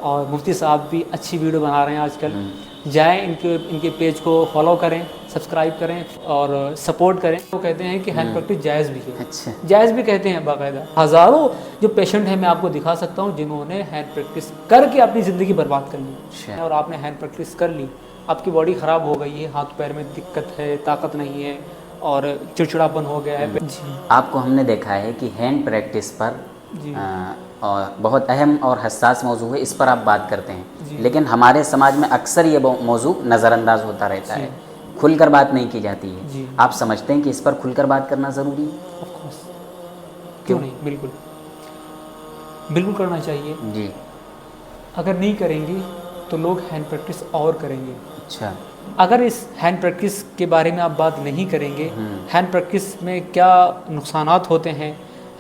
اور مفتی صاحب بھی اچھی ویڈیو بنا رہے ہیں آج کل. جائیں ان کے پیج کو فالو کریں, سبسکرائب کریں اور سپورٹ کریں. وہ کہتے ہیں کہ ہینڈ پریکٹس جائز بھی ہے, جائز بھی کہتے ہیں باقاعدہ. ہزاروں جو پیشنٹ ہیں میں آپ کو دکھا سکتا ہوں جنہوں نے ہینڈ پریکٹس کر کے اپنی زندگی برباد کر لی. اور آپ نے ہینڈ پریکٹس کر لی, آپ کی باڈی خراب ہو گئی ہے, ہاتھ پیر میں دقت ہے, طاقت نہیں ہے اور چڑچڑاپن ہو گیا ہے. آپ کو ہم نے دیکھا ہے کہ ہینڈ پریکٹس پر اور بہت اہم اور حساس موضوع ہے, اس پر آپ بات کرتے ہیں, لیکن ہمارے سماج میں اکثر یہ موضوع نظر انداز ہوتا رہتا ہے, کھل کر بات نہیں کی جاتی ہے. آپ سمجھتے ہیں کہ اس پر کھل کر بات کرنا ضروری ہے؟ کیوں نہیں, بالکل بالکل کرنا چاہیے. جی. اگر نہیں کریں گے تو لوگ ہینڈ پریکٹس اور کریں گے. اچھا. اگر اس ہینڈ پریکٹس کے بارے میں آپ بات نہیں کریں گے, ہینڈ پریکٹس میں کیا نقصانات ہوتے ہیں,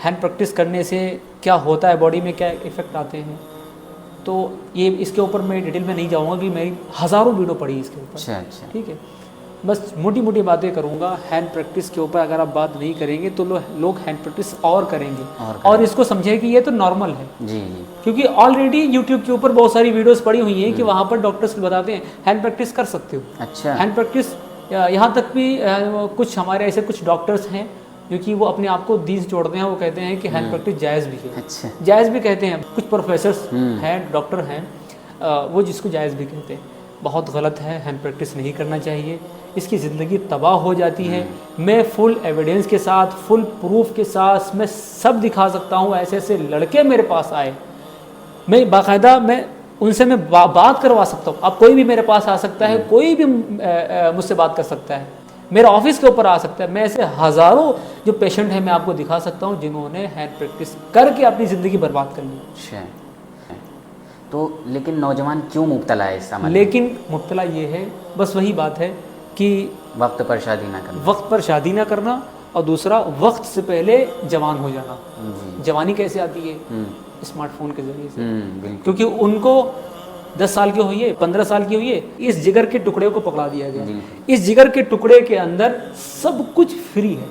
ہینڈ پریکٹس کرنے سے کیا ہوتا ہے, باڈی میں کیا ایفیکٹ آتے ہیں, تو یہ اس کے اوپر میں ڈیٹیل میں نہیں جاؤں گا کہ میں ہزاروں ویڈیو پڑھی اس کے اوپر. اچھا. ٹھیک ہے, بس موٹی موٹی باتیں کروں گا. ہینڈ پریکٹس کے اوپر اگر آپ بات نہیں کریں گے تو لوگ ہینڈ پریکٹس اور کریں گے اور اس کو سمجھیں کہ یہ تو نارمل ہے. جی. کیونکہ آلریڈی یوٹیوب کے اوپر بہت ساری ویڈیوز پڑی ہوئی ہیں کہ وہاں پر ڈاکٹرس بتاتے ہیں ہینڈ پریکٹس کر سکتے ہو. اچھا. ہینڈ پریکٹس یہاں تک بھی کچھ ہمارے ایسے کچھ ڈاکٹرس ہیں جو کہ وہ اپنے آپ کو دین سے جوڑتے ہیں, وہ کہتے ہیں کہ ہینڈ پریکٹس جائز بھی ہے. اچھا. جائز بھی کہتے ہیں. کچھ پروفیسرس ہیں, ڈاکٹر ہیں, وہ جس کو جائز بھی کہتے ہیں. بہت غلط ہے, ہینڈ پریکٹس نہیں کرنا چاہیے, اس کی زندگی تباہ ہو جاتی ہے. میں فل ایویڈنس کے ساتھ, فل پروف کے ساتھ میں سب دکھا سکتا ہوں. ایسے ایسے لڑکے میرے پاس آئے, میں باقاعدہ میں ان سے میں بات کروا سکتا ہوں. اب کوئی بھی میرے پاس آ سکتا ہے, کوئی بھی مجھ سے بات کر سکتا ہے, میرا آفس کے اوپر آ سکتا ہے. میں ایسے ہزاروں جو پیشنٹ ہیں میں آپ کو دکھا سکتا ہوں جنہوں نے ہینڈ پریکٹس کر کے اپنی زندگی برباد کر لی. اچھا. تو لیکن نوجوان کیوں مبتلا ہے اس عمل؟ لیکن مبتلا یہ ہے, بس وہی بات ہے کہ وقت پر شادی نہ کرنا. وقت پر شادی نہ کرنا, اور دوسرا وقت سے پہلے جوان ہو جانا. جوانی کیسے آتی ہے؟ اسمارٹ فون کے ذریعے سے. کیونکہ ان کو 10 سال کی ہوئی ہے, 15 سال کی ہوئی ہے, اس جگر کے ٹکڑے کو پکڑا دیا گیا. اس جگر کے ٹکڑے کے اندر سب کچھ فری ہے,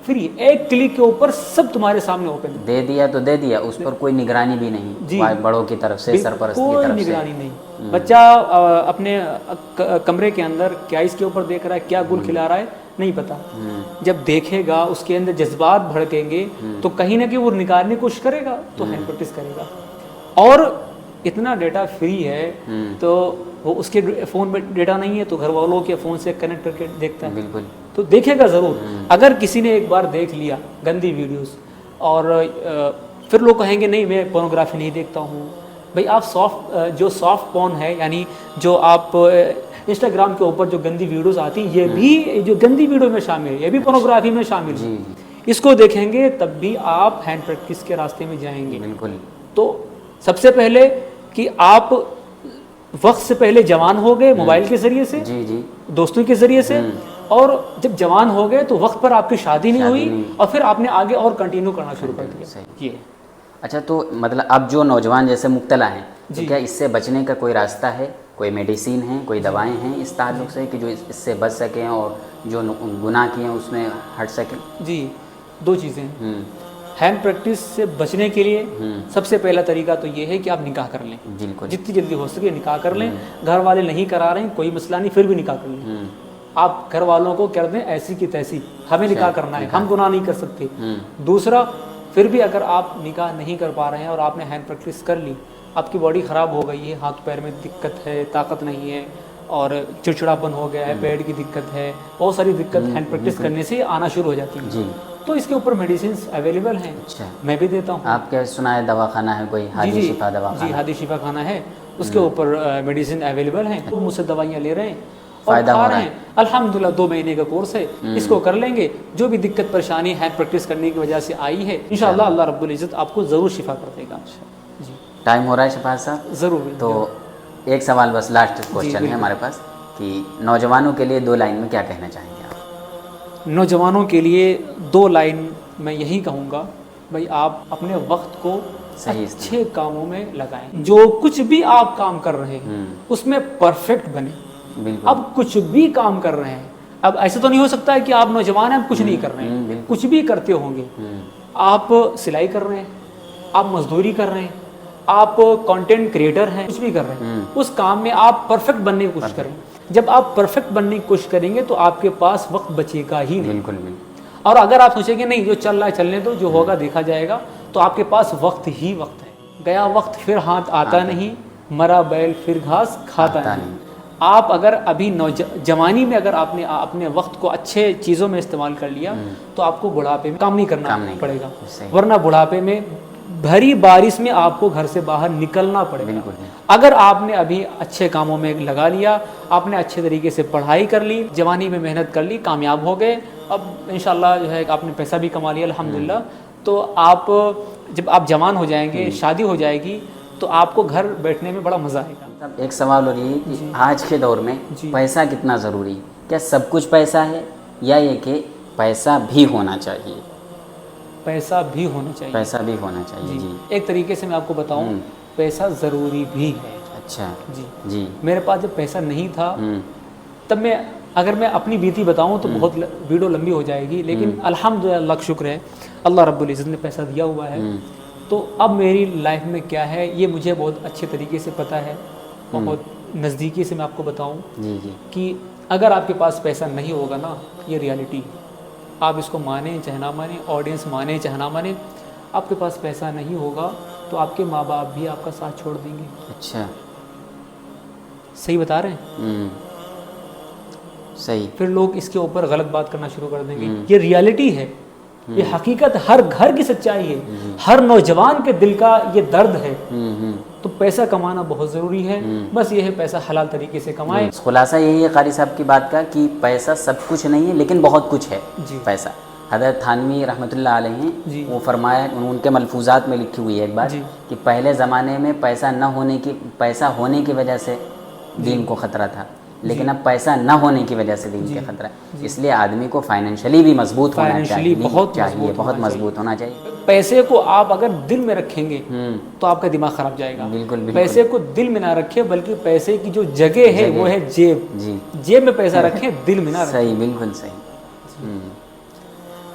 فری. ایک کلک کے اوپر سب تمہارے سامنے اوپن ہے. دے دیا تو دے دیا, اس پر کوئی نگرانی بھی نہیں, بڑوں کی طرف سے, سرپرست کی طرف سے کوئی نگرانی نہیں. بچہ اپنے کمرے کے اندر کیا اس کے اوپر دیکھ رہا ہے, کیا گل کھلا رہا ہے, نہیں پتا. جب دیکھے گا, اس کے اندر جذبات بھڑکیں گے تو کہیں نہ کہیں وہ نکالنے کی کوشش کرے گا, تو ہینڈ پریکٹس کرے گا. اور اتنا ڈیٹا فری ہے تو وہ اس کے فون میں ڈیٹا نہیں ہے تو گھر والوں کے فون سے کنیکٹ کر کے دیکھتا ہے. بالکل. تو دیکھے گا ضرور. اگر کسی نے ایک بار دیکھ لیا گندی ویڈیوز, اور پھر لوگ کہیں گے نہیں میں پورنوگرافی نہیں دیکھتا ہوں. بھئی آپ جو سافٹ پورن ہے, یعنی جو آپ انسٹاگرام کے اوپر جو گندی ویڈیوز آتی ہیں, یہ بھی جو گندی ویڈیو میں شامل ہے, یہ بھی پورنوگرافی میں شامل ہے. اس کو دیکھیں گے تب بھی آپ ہینڈ پریکٹس کے راستے میں جائیں گے. بالکل. تو سب سے پہلے کہ آپ وقت سے پہلے جوان ہو گئے موبائل کے ذریعے سے, دوستوں کے ذریعے سے, اور جب جوان ہو گئے تو وقت پر آپ کی شادی نہیں ہوئی, اور پھر آپ نے آگے اور کنٹینیو کرنا شروع کر دیا. یہ اچھا. تو مطلب اب جو نوجوان جیسے مبتلا ہیں, تو کیا اس سے بچنے کا کوئی راستہ ہے, کوئی میڈیسین ہے, کوئی دوائیں ہیں اس تعلق سے کہ جو اس سے بچ سکیں اور جو گناہ کیے ہیں اس میں ہٹ سکیں؟ جی, 2 چیزیں ہیں. ہینڈ پریکٹس سے بچنے کے لیے سب سے پہلا طریقہ تو یہ ہے کہ آپ نکاح کر لیں. جتنی جلدی ہو سکے نکاح کر لیں. گھر والے نہیں کرا رہے ہیں, کوئی مسئلہ نہیں, پھر بھی نکاح کر لیں. آپ گھر والوں کو کر دیں ایسی کی تیسی, ہمیں نکاح کرنا ہے, ہم گناہ نہیں کر سکتے. دوسرا, پھر بھی اگر آپ نکاح نہیں کر پا رہے ہیں اور آپ نے ہینڈ پریکٹس کر لی, آپ کی باڈی خراب ہو گئی ہے, ہاتھ پیر میں دقت ہے, طاقت نہیں ہے اور چڑچڑاپن ہو گیا ہے, پیٹ کی دقت ہے, بہت ساری دقت ہینڈ پریکٹس کرنے سے آنا شروع ہو جاتی ہے. تو اس کے اوپر میڈیسنس اویلیبل ہیں. میں بھی دیتا ہوں. آپ کیا سنا ہے دواخانہ ہے کوئی, ہادی شفا دواخانہ؟ جی, ہادی شفا خانہ ہے, اس کے اوپر میڈیسن اویلیبل ہیں. وہ مجھ سے دوائیاں لے رہے ہیں اور کھا رہے ہیں. الحمدللہ 2 مہینے کا کورس ہے, اس کو کر لیں گے. جو بھی دقت پریشانی ہینڈ پریکٹس کرنے کی وجہ سے آئی ہے, انشاءاللہ اللہ رب العزت آپ کو ضرور شفا کر دے گا. جی, ٹائم ہو رہا ہے شفاعت صاحب. ضرور. تو ایک سوال بس, لاسٹ کوشچن ہے ہمارے پاس, کہ نوجوانوں کے لیے 2 لائن میں کیا کہنا چاہیں گے آپ؟ نوجوانوں کے لیے 2 لائن میں یہی کہوں گا, بھائی آپ اپنے وقت کو اچھے کاموں میں لگائیں. جو کچھ بھی آپ کام کر رہے ہیں اس میں پرفیکٹ بنیں. اب کچھ بھی کام کر رہے ہیں, اب ایسا تو نہیں ہو سکتا ہے کہ آپ نوجوان ہیں آپ کچھ نہیں کر رہے ہیں, کچھ بھی کرتے ہوں گے. آپ سلائی کر رہے ہیں, آپ مزدوری کر رہے ہیں, آپ کنٹینٹ کریٹر ہیں، کچھ بھی کر رہے ہیں، اس کام میں آپ پرفیکٹ بننے کی کوشش کریں. جب آپ پرفیکٹ بننے کی کوشش کریں گے تو آپ کے پاس وقت بچے گا ہی نہیں. بالکل بالکل. اور اگر آپ سوچیں گے نہیں جو چل رہا ہے چلنے دو، جو ہوگا دیکھا جائے گا، تو آپ کے پاس وقت ہی وقت ہے. گیا وقت پھر ہاتھ آتا نہیں، مرا بیل پھر گھاس کھاتا نہیں. آپ اگر ابھی جوانی میں اگر آپ نے اپنے وقت کو اچھے چیزوں میں استعمال کر لیا تو آپ کو بڑھاپے میں کام نہیں کرنا پڑے گا. ورنہ بڑھاپے میں بھری بارش میں آپ کو گھر سے باہر نکلنا پڑے گا. اگر آپ نے ابھی اچھے کاموں میں لگا لیا، آپ نے اچھے طریقے سے پڑھائی کر لی، جوانی میں محنت کر لی، کامیاب ہو گئے، اب انشاءاللہ جو ہے آپ نے پیسہ بھی کما لیا الحمدللہ، تو آپ جب آپ جوان ہو جائیں گے، شادی ہو جائے گی، تو آپ کو گھر بیٹھنے میں بڑا مزہ آئے گا. ایک سوال ہو رہی ہے کہ آج کے دور میں پیسہ کتنا ضروری ہے؟ کیا سب کچھ پیسہ ہے یا یہ کہ پیسہ بھی ہونا چاہیے؟ پیسہ بھی ہونا چاہیے. پیسہ بھی ہونا چاہیے. جی. ایک طریقے سے میں آپ کو بتاؤں، پیسہ ضروری بھی ہے. اچھا. جی جی. میرے پاس جب پیسہ نہیں تھا تب اگر میں اپنی بیتی بتاؤں تو بہت ویڈیو لمبی ہو جائے گی، لیکن الحمدللہ اللہ کا شکر ہے، اللہ رب العزت نے پیسہ دیا ہوا ہے. تو اب میری لائف میں کیا ہے یہ مجھے بہت اچھے طریقے سے پتہ ہے. بہت نزدیکی سے میں آپ کو بتاؤں کہ اگر آپ کے پاس پیسہ نہیں ہوگا نا، یہ ریالٹی، آپ اس کو مانیں چاہے نہ مانیں، آڈینس مانے چاہے نہ مانے، آپ کے پاس پیسہ نہیں ہوگا تو آپ کے ماں باپ بھی آپ کا ساتھ چھوڑ دیں گے. اچھا. صحیح بتا رہے ہیں؟ صحیح. پھر لوگ اس کے اوپر غلط بات کرنا شروع کر دیں گے. یہ ریالٹی ہے، یہ حقیقت ہر گھر کی سچائی ہے، ہر نوجوان کے دل کا یہ درد ہے. تو پیسہ کمانا بہت ضروری ہے، بس یہ ہے پیسہ حلال طریقے سے کمائیں. خلاصہ یہی ہے قاری صاحب کی بات کا کہ پیسہ سب کچھ نہیں ہے لیکن بہت کچھ ہے. پیسہ حضرت تھانوی رحمۃ اللہ علیہ ہیں، وہ فرمایا، ان کے ملفوظات میں لکھی ہوئی ہے ایک بات کہ پہلے زمانے میں پیسہ ہونے کی وجہ سے دین کو خطرہ تھا، لیکن اب پیسہ نہ ہونے کی وجہ سے دین کے خطرہ ہے. اس لیے آدمی کو فائنینشلی بھی مضبوط ہونا چاہیے، بہت مضبوط ہونا چاہیے. پیسے کو آپ اگر دل میں رکھیں گے تو آپ کا دماغ خراب جائے گا. بالکل. پیسے کو دل میں نہ رکھیں، بلکہ پیسے کی جو جگہ ہے وہ ہے جیب. جیب میں پیسہ رکھیں، دل میں نہ رکھیں. صحیح، بالکل صحیح.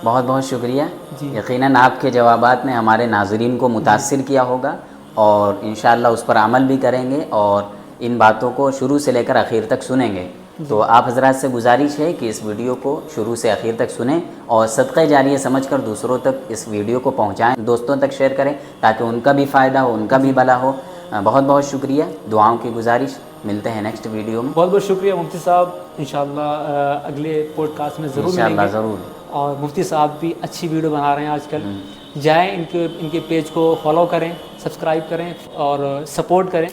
بہت بہت شکریہ. یقیناً آپ کے جوابات نے ہمارے ناظرین کو متاثر کیا ہوگا اور انشاءاللہ اس پر عمل بھی کریں گے اور ان باتوں کو شروع سے لے کر آخر تک سنیں گے. تو آپ حضرات سے گزارش ہے کہ اس ویڈیو کو شروع سے آخر تک سنیں اور صدقہ جاریہ سمجھ کر دوسروں تک اس ویڈیو کو پہنچائیں، دوستوں تک شیئر کریں تاکہ ان کا بھی فائدہ ہو، ان کا بھی بھلا ہو. بہت بہت شکریہ. دعاؤں کی گزارش. ملتے ہیں نیکسٹ ویڈیو میں. بہت بہت شکریہ مفتی صاحب. انشاءاللہ اگلے پوڈ کاسٹ میں ضرور ملیں گے. ضرور. اور مفتی صاحب بھی اچھی ویڈیو بنا رہے ہیں آج کل. جائیں ان کے پیج کو فالو کریں، سبسکرائب کریں اور سپورٹ کریں.